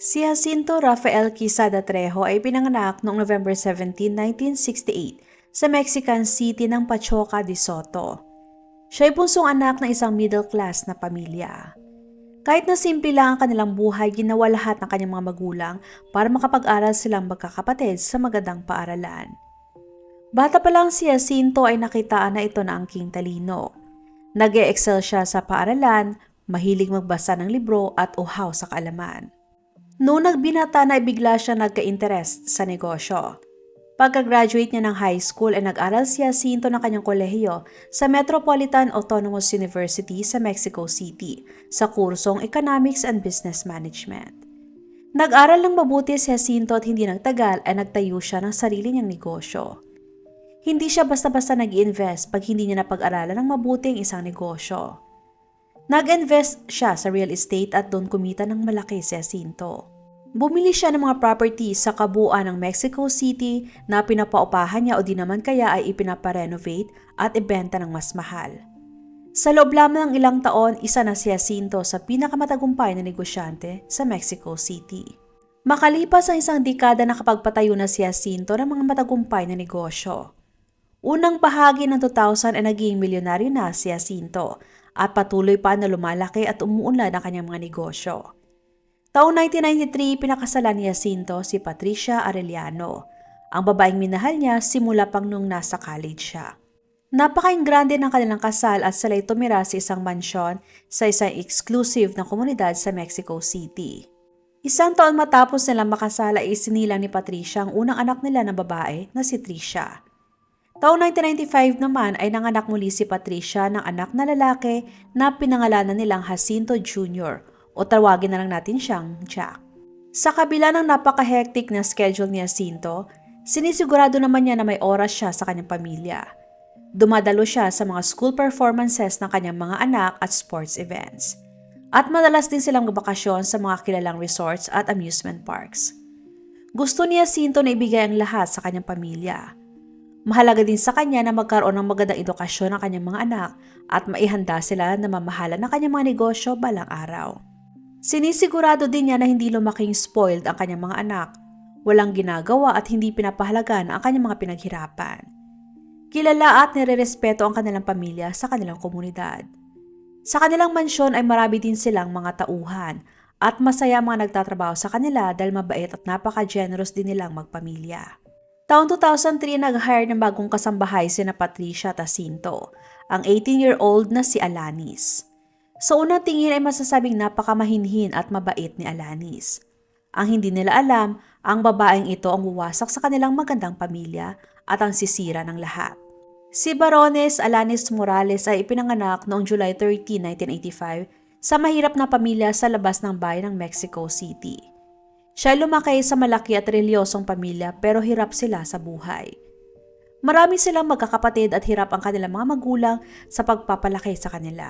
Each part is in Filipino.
Si Jacinto Rafael Quezada Trejo ay pinanganak noong November 17, 1968 sa Mexican City ng Pachoca de Soto. Siya ay bunsong anak ng isang middle class na pamilya. Kahit na simple lang ang kanilang buhay, ginawa lahat ng kanyang mga magulang para makapag-aral silang magkakapatid sa magandang paaralan. Bata pa lang si Jacinto ay nakitaan na ito na angking talino. Nag-e-excel siya sa paaralan, mahilig magbasa ng libro at uhaw sa kaalaman. Noong nagbinata na bigla siya nagka-interest sa negosyo. Pagka-graduate niya ng high school ay nag-aral si Jacinto ng kanyang kolehiyo sa Metropolitan Autonomous University sa Mexico City sa kursong Economics and Business Management. Nag-aral ng mabuti si Jacinto at hindi nagtagal ay nagtayo siya ng sarili niyang negosyo. Hindi siya basta-basta nag-i-invest pag hindi niya napag-aralan ng mabuti ang isang negosyo. Nag-invest siya sa real estate at doon kumita ng malaki si Jacinto. Bumili siya ng mga properties sa kabuuan ng Mexico City na pinapaupahan niya o di naman kaya ay ipinaparenovate at ibenta ng mas mahal. Sa loob lamang ng ilang taon, isa na si Jacinto sa pinakamatagumpay na negosyante sa Mexico City. Makalipas ang isang dekada nakapagpatayo na si Jacinto ng mga matagumpay na negosyo. Unang bahagi ng 2000 ay naging milyonaryo na si Jacinto at patuloy pa na lumalaki at umuunlad ang kanyang mga negosyo. Taong 1993, pinakasalan ni Jacinto si Patricia Arellano, ang babaeng minahal niya simula pang nung nasa college siya. Napaka-ingrande ng kanilang kasal at sila'y tumira sa isang mansyon sa isang exclusive na komunidad sa Mexico City. Isang taon matapos nilang makasal ay isinilang ni Patricia ang unang anak nila na babae na si Tricia. Taong 1995 naman ay nanganak muli si Patricia ng anak na lalaki na pinangalanan nilang Jacinto Jr. o tawagin na lang natin siyang Jack. Sa kabila ng napaka-hectic na schedule ni Jacinto, sinisigurado naman niya na may oras siya sa kanyang pamilya. Dumadalo siya sa mga school performances ng kanyang mga anak at sports events. At madalas din silang magbakasyon sa mga kilalang resorts at amusement parks. Gusto ni Jacinto na ibigay ang lahat sa kanyang pamilya. Mahalaga din sa kanya na magkaroon ng magandang edukasyon ng kanyang mga anak at maihanda sila na mamahalan ng kanyang mga negosyo balang araw. Sinisigurado din niya na hindi lumaking spoiled ang kanyang mga anak, walang ginagawa at hindi pinapahalagan ang kanyang mga pinaghirapan. Kilala at nirerespeto ang kanilang pamilya sa kanilang komunidad. Sa kanilang mansyon ay marami din silang mga tauhan at masaya ang mga nagtatrabaho sa kanila dahil mabait at napaka-generous din nilang magpamilya. Taong 2003, nag-hire ng bagong kasambahay sina Patricia at Jacinto, ang 18-year-old na si Alanis. Sa unang tingin ay masasabing napakamahinhin at mabait ni Alanis. Ang hindi nila alam, ang babaeng ito ang wawasak sa kanilang magandang pamilya at ang sisira ng lahat. Si Barones Alanis Morales ay ipinanganak noong July 13, 1985 sa mahirap na pamilya sa labas ng bayan ng Mexico City. Siya lumaki sa malaki at reliyosong pamilya pero hirap sila sa buhay. Marami silang magkakapatid at hirap ang kanilang mga magulang sa pagpapalaki sa kanila.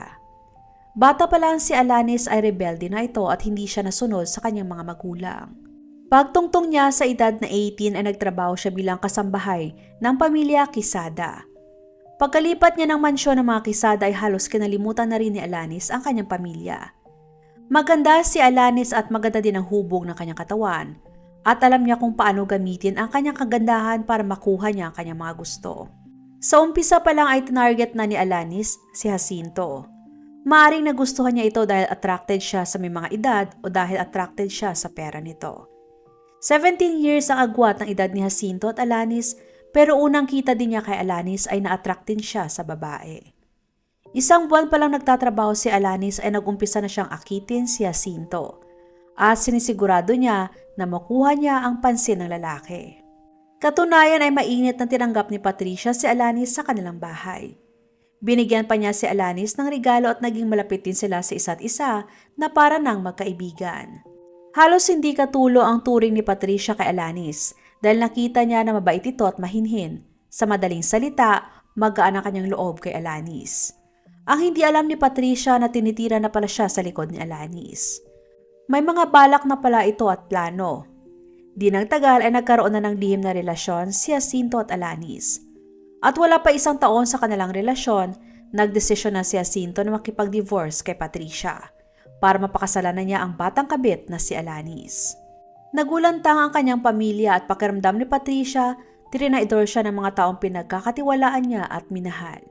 Bata pa lang si Alanis ay rebelde na ito at hindi siya nasunod sa kanyang mga magulang. Pagtungtong niya sa edad na 18 ay nagtrabaho siya bilang kasambahay ng pamilya Quezada. Pagkalipat niya ng mansyon ng mga Quezada ay halos kinalimutan na rin ni Alanis ang kanyang pamilya. Maganda si Alanis at maganda din ang hubog ng kanyang katawan at alam niya kung paano gamitin ang kanyang kagandahan para makuha niya ang kanyang mga gusto. Sa umpisa pa lang ay tinarget na ni Alanis si Jacinto. Maaring nagustuhan niya ito dahil attracted siya sa may mga edad o dahil attracted siya sa pera nito. 17 years ang agwat ng edad ni Jacinto at Alanis pero unang kita din niya kay Alanis ay na-attract din siya sa babae. Isang buwan pa lang nagtatrabaho si Alanis ay nag-umpisa na siyang akitin si Jacinto at sinisigurado niya na makuha niya ang pansin ng lalaki. Katunayan ay mainit na tinanggap ni Patricia si Alanis sa kanilang bahay. Binigyan pa niya si Alanis ng regalo at naging malapit din sila sa isa't isa na para nang magkaibigan. Halos hindi katulo ang turing ni Patricia kay Alanis dahil nakita niya na mabait ito at mahinhin. Sa madaling salita, magaan ang kanyang loob kay Alanis. Ang hindi alam ni Patricia na tinitira na pala siya sa likod ni Alanis. May mga balak na pala ito at plano. Di nagtagal ay nagkaroon na ng lihim na relasyon si Jacinto at Alanis. At wala pa isang taon sa kanilang relasyon, nagdesisyon na si Jacinto na makipag-divorce kay Patricia para mapakasalan na niya ang batang kabit na si Alanis. Nagulantang ang kanyang pamilya at pakiramdam ni Patricia, tinaidor siya ng mga taong pinagkakatiwalaan niya at minahal.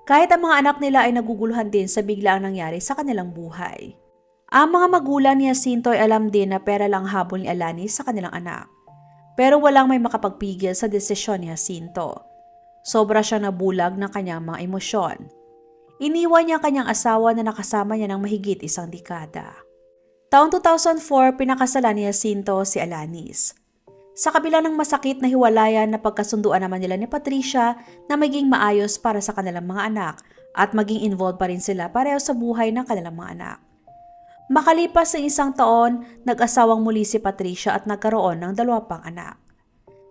Kahit ang mga anak nila ay naguguluhan din sa biglaang nangyari sa kanilang buhay. Ang mga magulang ni Jacinto ay alam din na pera lang habol ni Alanis sa kanilang anak. Pero walang may makapagpigil sa desisyon ni Jacinto. Sobra siyang nabulag ng kanyang mga emosyon. Iniwan niya ang kanyang asawa na nakasama niya ng mahigit isang dekada. Taong 2004, pinakasalan ni Jacinto si Alanis. Sa kabila ng masakit na hiwalayan na pagkasunduan naman nila ni Patricia na maging maayos para sa kanilang mga anak at maging involved pa rin sila pareho sa buhay ng kanilang mga anak. Makalipas ng isang taon, nag-asawang muli si Patricia at nagkaroon ng 2 pang anak.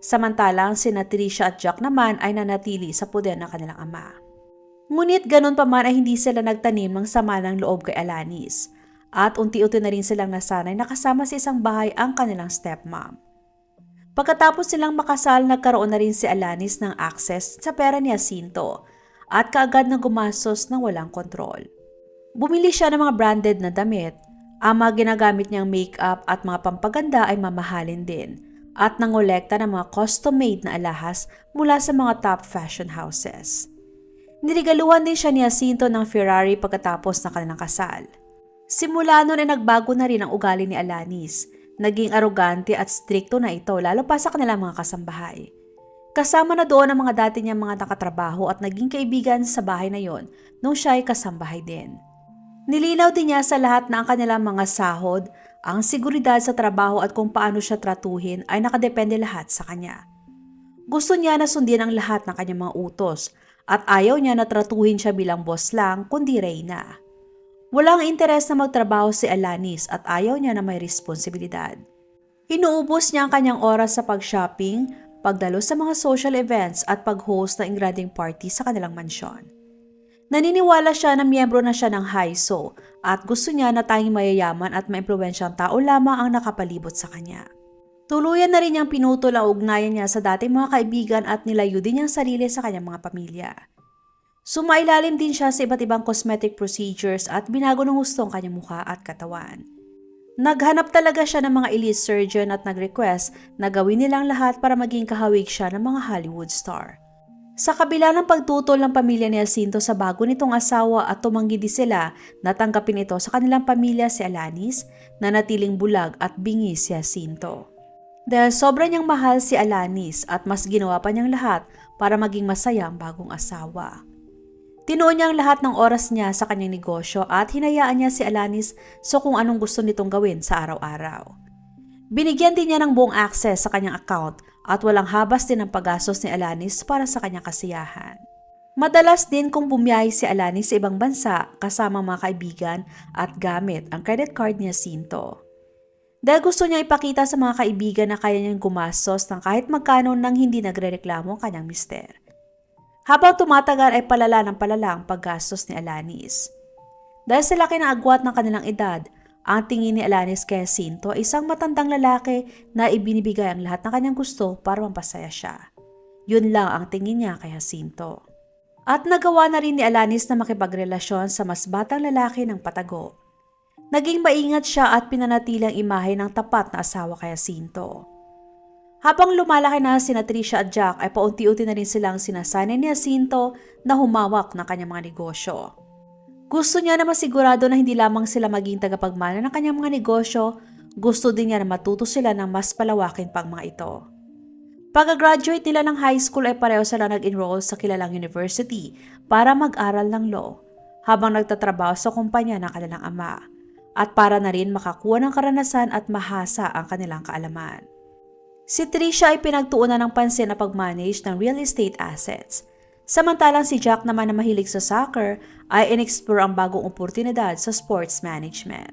Samantalang sina Tricia at Jack naman ay nanatili sa puder ng kanilang ama. Ngunit ganun pa man ay hindi sila nagtanim ng sama ng loob kay Alanis at unti-unti na rin silang nasanay nakasama sa isang bahay ang kanilang stepmom. Pagkatapos silang makasal, nagkaroon na rin si Alanis ng access sa pera ni Jacinto at kaagad na gumastos ng walang kontrol. Bumili siya ng mga branded na damit. Ang mga ginagamit niyang makeup at mga pampaganda ay mamahalin din at nangolekta ng mga custom-made na alahas mula sa mga top fashion houses. Nirigaluhan din siya ni Jacinto ng Ferrari pagkatapos ng kanilang kasal. Simula noon ay nagbago na rin ang ugali ni Alanis. Naging arogante at strikto na ito lalo pa sa kanilang mga kasambahay. Kasama na doon ang mga dati niyang mga nakatrabaho at naging kaibigan sa bahay na yon nung siya ay kasambahay din. Nilinaw din niya sa lahat na ang kanilang mga sahod, ang seguridad sa trabaho at kung paano siya tratuhin ay nakadepende lahat sa kanya. Gusto niya na sundin ang lahat ng kanyang mga utos at ayaw niya na tratuhin siya bilang boss lang kundi reyna. Walang interes na magtrabaho si Alanis at ayaw niya na may responsibilidad. Inuubos niya ang kanyang oras sa pag-shopping, pagdalo sa mga social events at pag-host ng ingrading party sa kanilang mansyon. Naniniwala siya na miyembro na siya ng HISO at gusto niya na tanging mayayaman at maimpluwensyang tao lamang ang nakapalibot sa kanya. Tuluyan na rin niyang pinutol ang ugnayan niya sa dating mga kaibigan at nilayo din niyang sarili sa kanyang mga pamilya. Sumailalim din siya sa iba't ibang cosmetic procedures at binago ng gusto ang kanyang mukha at katawan. Naghanap talaga siya ng mga elite surgeon at nag-request na gawin nilang lahat para maging kahawig siya ng mga Hollywood star. Sa kabila ng pagtutol ng pamilya ni Jacinto sa bago nitong asawa at tumanggi din sila na tanggapin ito sa kanilang pamilya si Alanis, na natiling bulag at bingi si Jacinto. Dahil sobra niyang mahal si Alanis at mas ginawa pa niyang lahat para maging masaya ang bagong asawa. Tinuon niya ang lahat ng oras niya sa kanyang negosyo at hinayaan niya si Alanis sa kung anong gusto nitong gawin sa araw-araw. Binigyan din niya ng buong access sa kanyang account at walang habas din ang paggastos ni Alanis para sa kanyang kasiyahan. Madalas din kung bumiyahe si Alanis sa ibang bansa kasama mga kaibigan at gamit ang credit card ni Jacinto. Dahil gusto niya ipakita sa mga kaibigan na kaya niyang gumastos ng kahit magkano nang hindi nagrereklamo ang kanyang mister. Habang tumatagal ay palala ng palala ang paggastos ni Alanis. Dahil sa laki ng agwat ng kanilang edad, ang tingin ni Alanis kay Jacinto ay isang matandang lalaki na ibinibigay ang lahat ng kanyang gusto para mampasaya siya. Yun lang ang tingin niya kay Jacinto. At nagawa na rin ni Alanis na makipagrelasyon sa mas batang lalaki ng patago. Naging maingat siya at pinanatili ang imahe ng tapat na asawa kay Jacinto. Habang lumalaki na sina Tricia at Jack ay paunti-unti na rin silang sinasanay ni Jacinto na humawak ng kanyang mga negosyo. Gusto niya na masigurado na hindi lamang sila maging tagapagmana ng kanyang mga negosyo, gusto din niya na matuto sila ng mas palawakin pang mga ito. Pagka-graduate nila ng high school ay pareho sila nag-enroll sa kilalang university para mag-aral ng law, habang nagtatrabaho sa kumpanya ng kanilang ama, at para na rin makakuha ng karanasan at mahasa ang kanilang kaalaman. Si Tricia ay pinagtuunan ng pansin na pag-manage ng real estate assets. Samantalang si Jack naman na mahilig sa soccer ay in-explore ang bagong oportunidad sa sports management.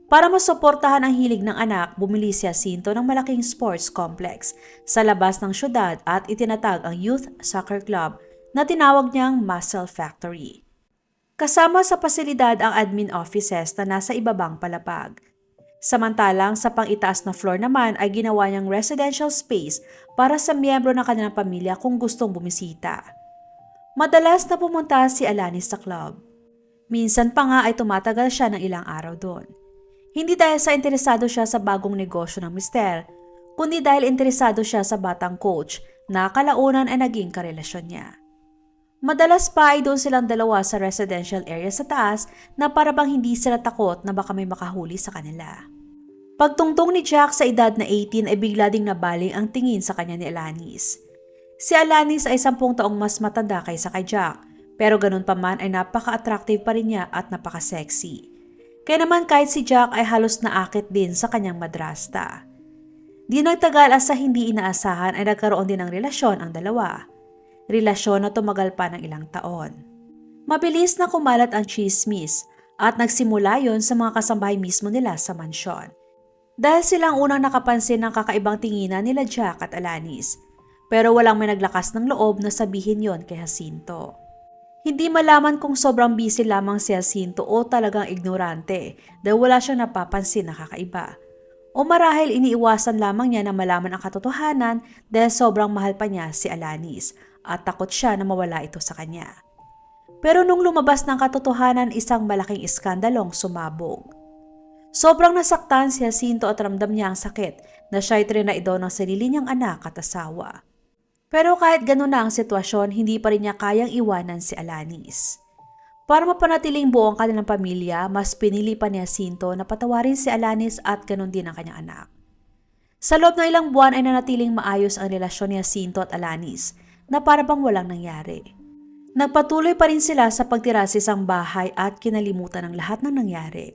Para masuportahan ang hilig ng anak, bumili si Jacinto ng malaking sports complex sa labas ng syudad at itinatag ang youth soccer club na tinawag niyang Muscle Factory. Kasama sa pasilidad ang admin offices na nasa ibabang palapag. Samantalang sa pang-itaas na floor naman ay ginawa niyang residential space para sa miyembro ng kanilang pamilya kung gustong bumisita. Madalas na pumunta si Alanis sa club. Minsan pa nga ay tumatagal siya ng ilang araw doon. Hindi dahil sa interesado siya sa bagong negosyo ng mister, kundi dahil interesado siya sa batang coach na kalaunan ay naging karelasyon niya. Madalas pa ay doon silang dalawa sa residential area sa taas na parabang hindi sila takot na baka may makahuli sa kanila. Pagtungtong ni Jack sa edad na 18 ay bigla ding nabaling ang tingin sa kanya ni Alanis. Si Alanis ay 10 taong mas matanda kaysa kay Jack, pero ganun pa man ay napaka-attractive pa rin niya at napaka-sexy. Kaya naman kahit si Jack ay halos naakit din sa kanyang madrasta. Di nagtagal sa hindi inaasahan ay nagkaroon din ng relasyon ang dalawa. Relasyon na tumagal pa ng ilang taon. Mabilis na kumalat ang chismis at nagsimula yon sa mga kasambahay mismo nila sa mansyon. Dahil silang unang nakapansin ng kakaibang tinginan nila Jack at Alanis, pero walang may naglakas ng loob na sabihin yon kay Jacinto. Hindi malaman kung sobrang busy lamang si Jacinto o talagang ignorante dahil wala siyang napapansin na kakaiba. O marahil iniiwasan lamang niya na malaman ang katotohanan dahil sobrang mahal pa niya si Alanis at takot siya na mawala ito sa kanya. Pero nung lumabas ng katotohanan, isang malaking iskandalong sumabog. Sobrang nasaktan si Jacinto at ramdam niya ang sakit na siya'y trinaido ng sarili niyang anak at asawa. Pero kahit gano'n na ang sitwasyon, hindi pa rin niya kayang iwanan si Alanis. Para mapanatiling buo ang kanilang pamilya, mas pinili pa ni Jacinto na patawarin si Alanis at gano'n din ang kanyang anak. Sa loob ng ilang buwan ay nanatiling maayos ang relasyon ni Jacinto at Alanis na parabang walang nangyari. Nagpatuloy pa rin sila sa pagtira sa isang bahay at kinalimutan ang lahat ng nangyari.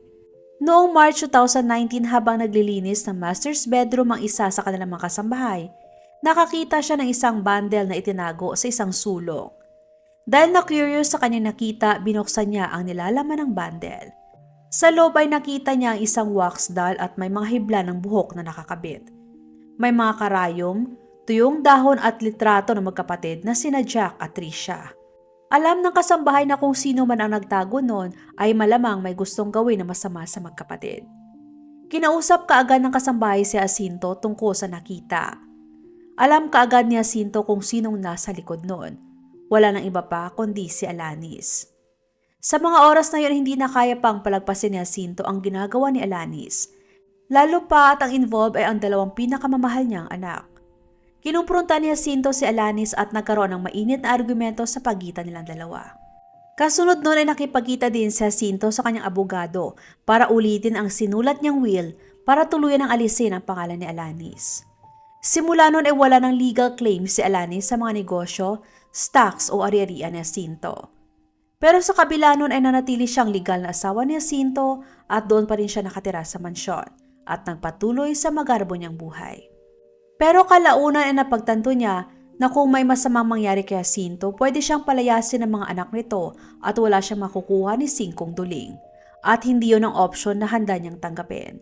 Noong March 2019 habang naglilinis ng master's bedroom ang isa sa kanilang mga kasambahay, nakakita siya ng isang bundle na itinago sa isang sulok. Dahil na-curious sa kanyang nakita, binuksan niya ang nilalaman ng bundle. Sa loob ay nakita niya ang isang wax doll at may mga hibla ng buhok na nakakabit. May mga karayom, tuyong dahon at litrato ng magkapatid na sina Jack at Trisha. Alam ng kasambahay na kung sino man ang nagtago noon ay malamang may gustong gawin na masama sa magkapatid. Kinausap kaagad ng kasambahay si Jacinto tungkol sa nakita. Alam kaagad ni Jacinto kung sinong nasa likod noon. Wala nang iba pa kundi si Alanis. Sa mga oras na yun, hindi na kaya pang palagpasin ni Jacinto ang ginagawa ni Alanis. Lalo pa at ang involved ay ang dalawang pinakamamahal niyang anak. Kinumpronta ni Jacinto si Alanis at nagkaroon ng mainit na argumento sa pagitan nilang dalawa. Kasunod noon ay nakipagkita din si Jacinto sa kanyang abogado para ulitin ang sinulat niyang will para tuluyan ang alisin ang pangalan ni Alanis. Simula noon ay wala ng legal claim si Alanis sa mga negosyo, stocks o ari-arian ni Jacinto. Pero sa kabila noon ay nanatili siyang legal na asawa ni Jacinto at doon pa rin siya nakatira sa mansyon at nagpatuloy sa magarbo niyang buhay. Pero kalaunan ay napagtanto niya na kung may masamang mangyari kay Jacinto, pwede siyang palayasin ng mga anak nito at wala siyang makukuha ni Singkong Duling. At hindi yun ang opsyon na handa niyang tanggapin.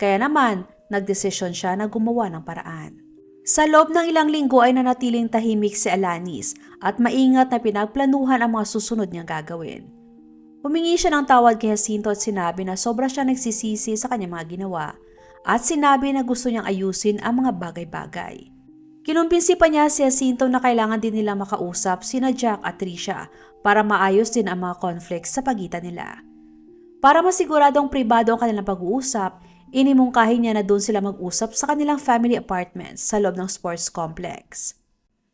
Kaya naman, nagdesisyon siya na gumawa ng paraan. Sa loob ng ilang linggo ay nanatiling tahimik si Alanis at maingat na pinagplanuhan ang mga susunod niyang gagawin. Humingi siya ng tawad kay Jacinto at sinabi na sobra siya nagsisisi sa kanyang mga ginawa at sinabi na gusto niyang ayusin ang mga bagay-bagay. Kinumbinsi pa niya si Jacinto na kailangan din nila makausap sina Jack at Trisha para maayos din ang mga conflicts sa pagitan nila. Para masiguradong pribado ang kanilang pag-uusap, inimungkahi niya na doon sila mag-usap sa kanilang family apartments sa loob ng sports complex.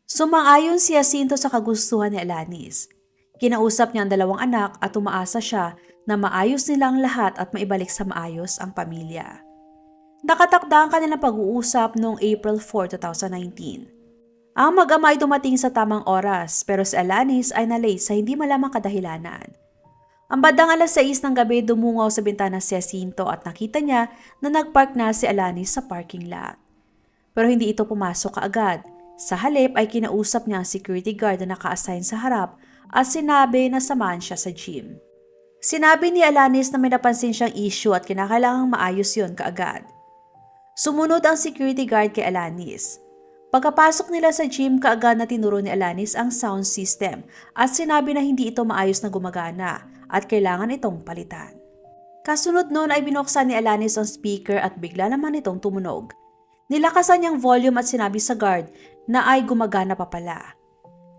Sumang-ayon si Jacinto sa kagustuhan ni Alanis. Kinausap niya ang dalawang anak at umaasa siya na maayos nila ang lahat at maibalik sa maayos ang pamilya. Nakatakda ang kanilang pag-uusap noong April 4, 2019. Ang mag-ama ay dumating sa tamang oras pero si Alanis ay na-late sa hindi malamang kadahilanan. Ang bandang alas 6 ng gabi dumungaw sa bintana si Jacinto at nakita niya na nagpark na si Alanis sa parking lot. Pero hindi ito pumasok kaagad. Sa halip ay kinausap niya ang security guard na naka-assign sa harap at sinabi na samahan siya sa gym. Sinabi ni Alanis na may napansin siyang issue at kinakailangang maayos yon kaagad. Sumunod ang security guard kay Alanis. Pagkapasok nila sa gym, kaagad na tinuro ni Alanis ang sound system at sinabi na hindi ito maayos na gumagana at kailangan itong palitan. Kasunod noon ay binuksan ni Alanis ang speaker at bigla naman itong tumunog. Nilakasan niyang volume at sinabi sa guard na ay gumagana pa pala.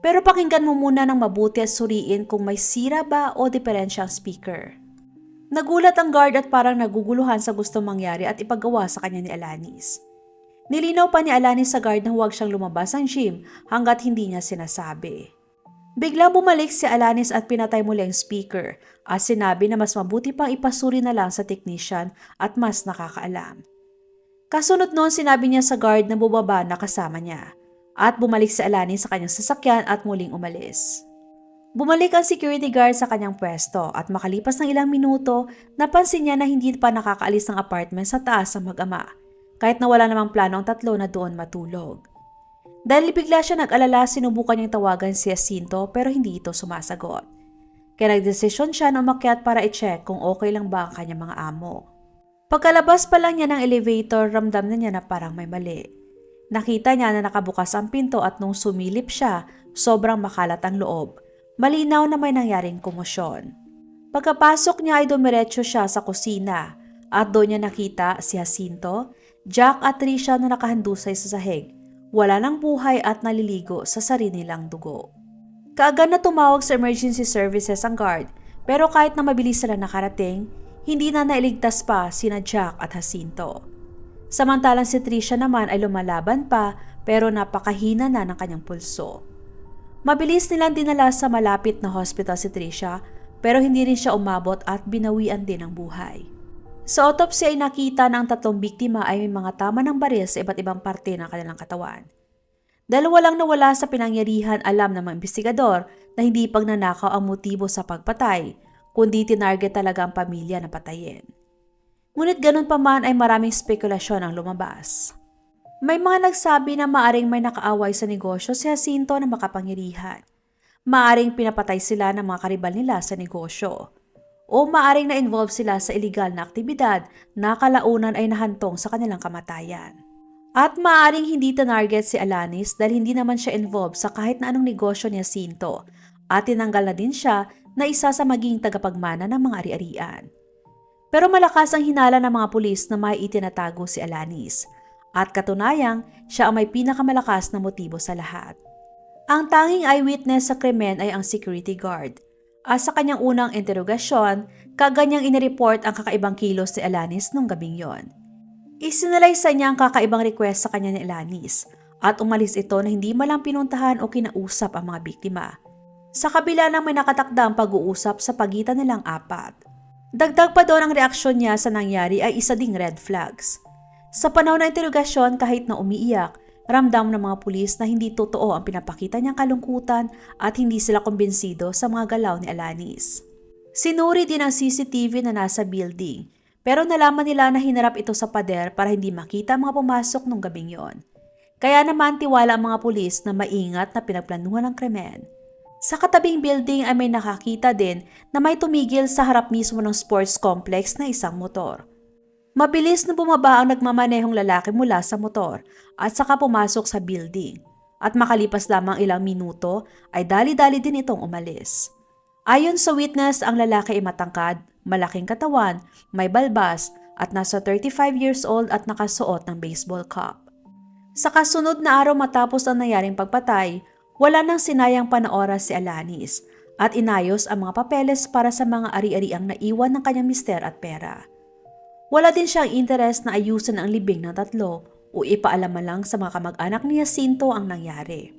Pero pakinggan mo muna ng mabuti at suriin kung may sira ba o diferensya ang speaker. Nagulat ang guard at parang naguguluhan sa gustong mangyari at ipagawa sa kanya ni Alanis. Nilinaw pa ni Alanis sa guard na huwag siyang lumabas ng gym hanggat hindi niya sinasabi. Biglang bumalik si Alanis at pinatay muli ang speaker at sinabi na mas mabuti pang ipasuri na lang sa technician at mas nakakaalam. Kasunod noon sinabi niya sa guard na bubaba na kasama niya at bumalik si Alanis sa kanyang sasakyan at muling umalis. Bumalik ang security guard sa kanyang pwesto at makalipas ng ilang minuto, napansin niya na hindi pa nakakaalis ng apartment sa taas ang mag-ama, kahit na wala namang plano ang tatlo na doon matulog. Dahil bigla siya nag-alala, sinubukan niyang tawagan si Jacinto pero hindi ito sumasagot. Kaya nagdesisyon siya na umakyat para i-check kung okay lang ba ang kanyang mga amo. Pagkalabas pa lang niya ng elevator, ramdam na niya na parang may mali. Nakita niya na nakabukas ang pinto at nung sumilip siya, sobrang makalat ang loob. Malinaw na may nangyaring komosyon. Pagkapasok niya ay dumiretso siya sa kusina at doon niya nakita si Jacinto, Jack at Trisha na nakahandusay sa sahig. Wala ng buhay at naliligo sa sarili nilang dugo. Kaagad na tumawag sa emergency services ang guard pero kahit na mabilis sila nakarating, hindi na nailigtas pa sina Jack at Jacinto. Samantalang si Trisha naman ay lumalaban pa pero napakahina na ng kanyang pulso. Mabilis nilang dinala sa malapit na hospital si Trisha pero hindi rin siya umabot at binawian din ang buhay. Sa autopsy ay nakita na ang tatlong biktima ay may mga tama ng baril sa iba't ibang parte ng kanilang katawan. Dahil walang nawala sa pinangyarihan, alam ng mga investigador na hindi pagnanakaw ang motibo sa pagpatay, kundi tinarget talaga ang pamilya na patayin. Ngunit ganun pa man ay maraming spekulasyon ang lumabas. May mga nagsabi na maaring may nakaaway sa negosyo si Jacinto na makapangyarihan. Maaring pinapatay sila ng mga karibal nila sa negosyo. O maaring na-involve sila sa illegal na aktibidad na kalaunan ay nahantong sa kanilang kamatayan. At maaring hindi tinarget si Alanis dahil hindi naman siya involved sa kahit na anong negosyo ni Jacinto at tinanggal na din siya na isa sa maging tagapagmana ng mga ari-arian. Pero malakas ang hinala ng mga pulis na may itinatago si Alanis. At katunayang, siya ang may pinakamalakas na motibo sa lahat. Ang tanging eyewitness sa krimen ay ang security guard. At sa kanyang unang interogasyon, kaganyang inireport ang kakaibang kilos ni Alanis nung gabing yon. Isinalaysa niya ang kakaibang request sa kanya ni Alanis at umalis ito na hindi malang pinuntahan o kinausap ang mga biktima. Sa kabila ng may nakatakdang pag-uusap sa pagitan nilang apat. Dagdag pa doon ang reaksyon niya sa nangyari ay isa ding red flags. Sa panahon ng interogasyon, kahit na umiiyak, ramdam ng mga pulis na hindi totoo ang pinapakita niyang kalungkutan at hindi sila kumbinsido sa mga galaw ni Alanis. Sinuri din ang CCTV na nasa building, pero nalaman nila na hinarap ito sa pader para hindi makita ang mga pumasok nung gabing yon. Kaya naman tiwala ang mga pulis na maingat na pinagplanuhan ng krimen. Sa katabing building ay may nakakita din na may tumigil sa harap mismo ng sports complex na isang motor. Mabilis na bumaba ang nagmamanehong lalaki mula sa motor at saka pumasok sa building at makalipas lamang ilang minuto ay dali-dali din itong umalis. Ayon sa witness, ang lalaki ay matangkad, malaking katawan, may balbas at nasa 35 years old at nakasuot ng baseball cap. Sa kasunod na araw matapos ang nangyaring pagpatay, wala nang sinayang panooras si Alanis at inayos ang mga papeles para sa mga ari-ariang naiwan ng kanyang mister at pera. Wala din siyang interes na ayusin ang libing ng tatlo o ipaalam lang sa mga kamag-anak ni Jacinto ang nangyari.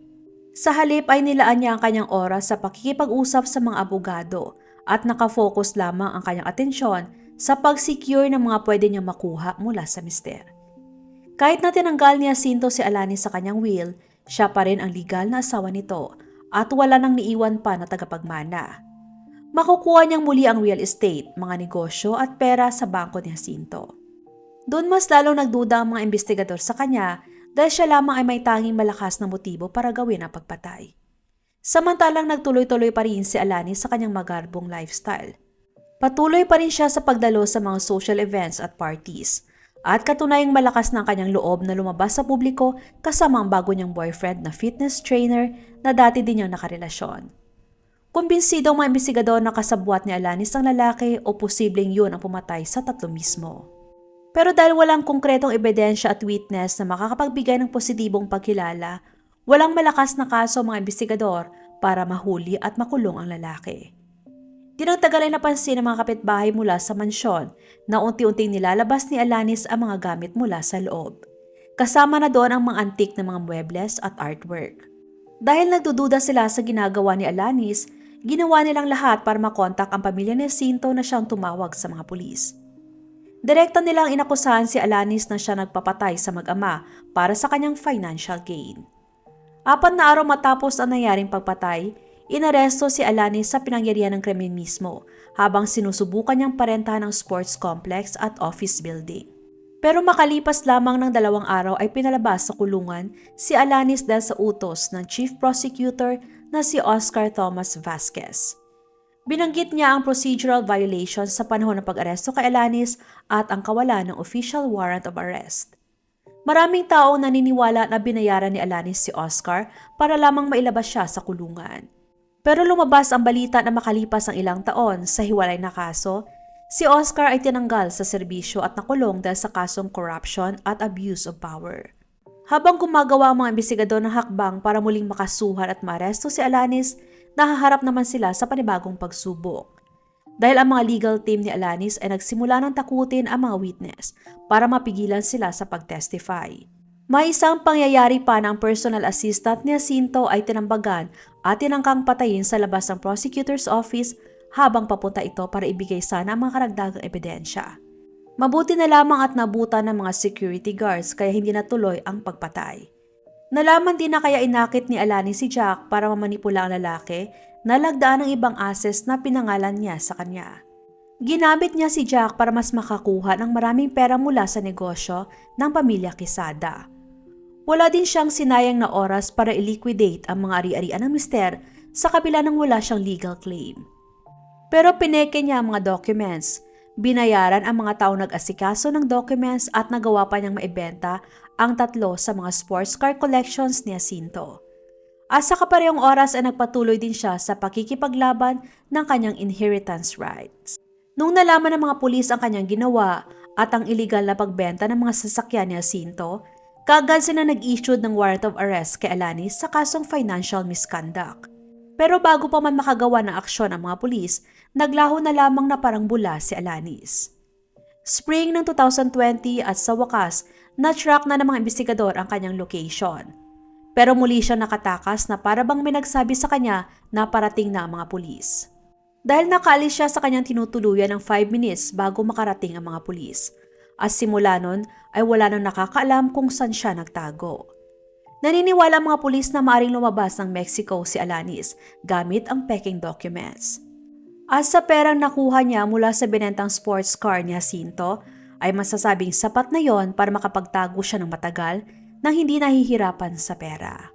Sa halip ay nilaan niya ang kanyang oras sa pakikipag-usap sa mga abogado at nakafocus lamang ang kanyang atensyon sa pag-secure ng mga pwede niyang makuha mula sa mister. Kahit na tinanggal ni Jacinto si Alanis sa kanyang will, siya pa rin ang legal na asawa nito at wala nang niiwan pa na tagapagmana. Makukuha niyang muli ang real estate, mga negosyo at pera sa bangko ni Jacinto. Doon mas lalong nagduda ang mga investigador sa kanya dahil siya lamang ay may tanging malakas na motibo para gawin ang pagpatay. Samantalang nagtuloy-tuloy pa rin si Alanis sa kanyang magarbong lifestyle. Patuloy pa rin siya sa pagdalo sa mga social events at parties at katunayang malakas ng kanyang loob na lumabas sa publiko kasama ang bago niyang boyfriend na fitness trainer na dati din niyang nakarelasyon. Kumbinsido ang mga investigador na kasabwat ni Alanis ang lalaki o posibleng yun ang pumatay sa tatlo mismo. Pero dahil walang konkretong ebidensya at witness na makakapagbigay ng positibong pagkilala, walang malakas na kaso ang mga investigador para mahuli at makulong ang lalaki. Tinagtagal ay napansin ng mga kapitbahay mula sa mansyon na unti-unting nilalabas ni Alanis ang mga gamit mula sa loob. Kasama na doon ang mga antik na mga muebles at artwork. Dahil nagdududa sila sa ginagawa ni Alanis, ginawa nilang lahat para makontak ang pamilya ni Jacinto na siyang tumawag sa mga pulis. Direkta nilang inakusahan si Alanis na siya nagpapatay sa mag-ama para sa kanyang financial gain. 4 na araw matapos ang nangyaring pagpatay, inaresto si Alanis sa pinangyarihan ng krimen mismo habang sinusubukan niyang parentahan ng sports complex at office building. Pero makalipas lamang ng 2 araw ay pinalabas sa kulungan si Alanis dahil sa utos ng Chief Prosecutor na si Oscar Thomas Vasquez. Binanggit niya ang procedural violations sa panahon ng pag-aresto kay Alanis at ang kawalan ng official warrant of arrest. Maraming tao naniniwala na binayaran ni Alanis si Oscar para lamang mailabas siya sa kulungan. Pero lumabas ang balita na makalipas ang ilang taon sa hiwalay na kaso, si Oscar ay tinanggal sa serbisyo at nakulong dahil sa kasong corruption at abuse of power. Habang gumagawa ang mga imbestigador ng hakbang para muling makasuhan at maaresto si Alanis, nahaharap naman sila sa panibagong pagsubok. Dahil ang mga legal team ni Alanis ay nagsimula ng takutin ang mga witness para mapigilan sila sa pagtestify. May isang pangyayari pa na ang personal assistant ni Jacinto ay tinambagan at tinangkang patayin sa labas ng prosecutor's office habang papunta ito para ibigay sana ang mga karagdagang ebidensya. Mabuti na lamang at nabutan ng mga security guards kaya hindi natuloy ang pagpatay. Nalaman din na kaya inakit ni Alanis si Jack para mamanipula ang lalaki na lagdaan ng ibang assets na pinangalan niya sa kanya. Ginamit niya si Jack para mas makakuha ng maraming pera mula sa negosyo ng pamilya Quesada. Wala din siyang sinayang na oras para i-liquidate ang mga ari-arian ng mister sa kabila ng wala siyang legal claim. Pero pineke niya ang mga documents. Binayaran ang mga tao nag-asikaso ng documents at nagawa pa niyang maibenta ang 3 sa mga sports car collections ni Jacinto. At sa kaparehong oras ay nagpatuloy din siya sa pakikipaglaban ng kanyang inheritance rights. Nung nalaman ng mga pulis ang kanyang ginawa at ang iligal na pagbenta ng mga sasakyan ni Jacinto, kaagad sila nag-issue ng warrant of arrest kay Alanis sa kasong financial misconduct. Pero bago pa man makagawa ng aksyon ang mga pulis, naglaho na lamang na parang bula si Alanis. Spring ng 2020 at sa wakas, na-track na ng mga investigador ang kanyang location. Pero muli siya nakatakas na para bang may nagsabi sa kanya na parating na ang mga pulis. Dahil nakaalis siya sa kanyang tinutuluyan ng 5 minutes bago makarating ang mga pulis. At simula nun ay wala nang nakakaalam kung saan siya nagtago. Naniniwala ang mga pulis na maaring lumabas ng Mexico si Alanis gamit ang peking documents. At sa perang nakuha niya mula sa binentang sports car ni Jacinto, ay masasabing sapat na yon para makapagtago siya ng matagal nang hindi nahihirapan sa pera.